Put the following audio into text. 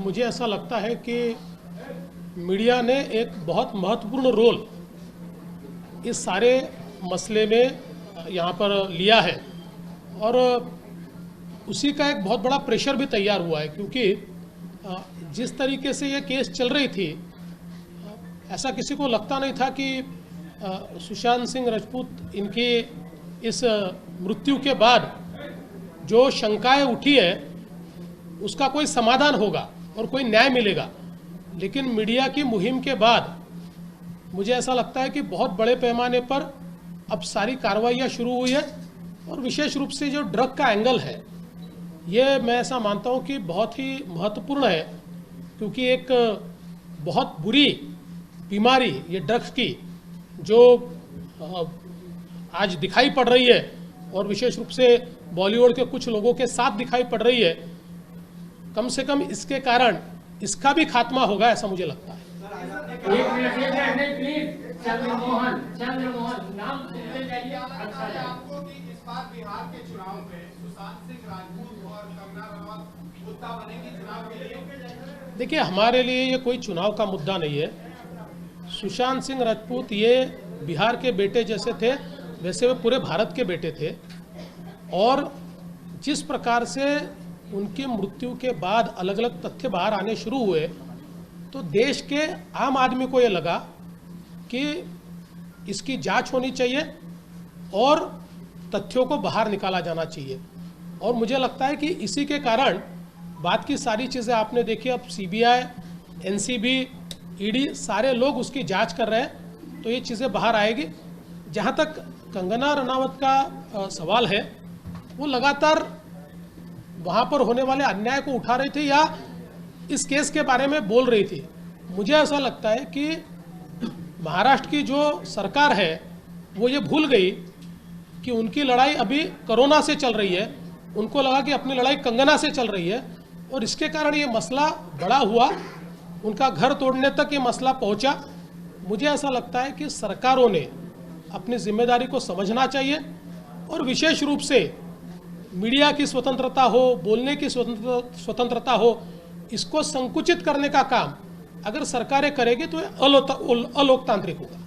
मुझे ऐसा लगता है कि मीडिया ने एक बहुत महत्वपूर्ण रोल इस सारे मसले में यहाँ पर लिया है और उसी का एक बहुत बड़ा प्रेशर भी तैयार हुआ है, क्योंकि जिस तरीके से ये केस चल रही थी, ऐसा किसी को लगता नहीं था कि सुशांत सिंह राजपूत इनकी इस मृत्यु के बाद जो शंकाएं उठी है उसका कोई समाधान होगा और कोई न्याय मिलेगा। लेकिन मीडिया की मुहिम के बाद मुझे ऐसा लगता है कि बहुत बड़े पैमाने पर अब सारी कार्रवाइयाँ शुरू हुई है और विशेष रूप से जो ड्रग का एंगल है, ये मैं ऐसा मानता हूँ कि बहुत ही महत्वपूर्ण है, क्योंकि एक बहुत बुरी बीमारी ये ड्रग्स की जो आज दिखाई पड़ रही है और विशेष रूप से बॉलीवुड के कुछ लोगों के साथ दिखाई पड़ रही है, कम से कम इसके कारण इसका भी खात्मा होगा, ऐसा मुझे लगता है। आपको कि इस बार बिहार के चुनाव में सुशांत सिंह राजपूत और कंगना रनावत मुद्दा बनेगी चुनाव के लिए? देखिए, हमारे लिए ये कोई चुनाव का मुद्दा नहीं है। सुशांत सिंह राजपूत ये बिहार के बेटे जैसे थे, वैसे वे पूरे भारत के बेटे थे और जिस प्रकार से उनकी मृत्यु के बाद अलग अलग तथ्य बाहर आने शुरू हुए तो देश के आम आदमी को ये लगा कि इसकी जांच होनी चाहिए और तथ्यों को बाहर निकाला जाना चाहिए। और मुझे लगता है कि इसी के कारण बात की सारी चीज़ें आपने देखी, अब सीबीआई, एनसीबी, ईडी सारे लोग उसकी जांच कर रहे हैं, तो ये चीज़ें बाहर आएगी। जहाँ तक कंगना रनावत का सवाल है, वो लगातार वहाँ पर होने वाले अन्याय को उठा रही थी या इस केस के बारे में बोल रही थी। मुझे ऐसा लगता है कि महाराष्ट्र की जो सरकार है वो ये भूल गई कि उनकी लड़ाई अभी कोरोना से चल रही है, उनको लगा कि अपनी लड़ाई कंगना से चल रही है और इसके कारण ये मसला बड़ा हुआ, उनका घर तोड़ने तक ये मसला पहुंचा। मुझे ऐसा लगता है कि सरकारों ने अपनी जिम्मेदारी को समझना चाहिए और विशेष रूप से मीडिया की स्वतंत्रता हो, बोलने की स्वतंत्रता हो, इसको संकुचित करने का काम अगर सरकारें करेगी तो अलोकतांत्रिक होगा।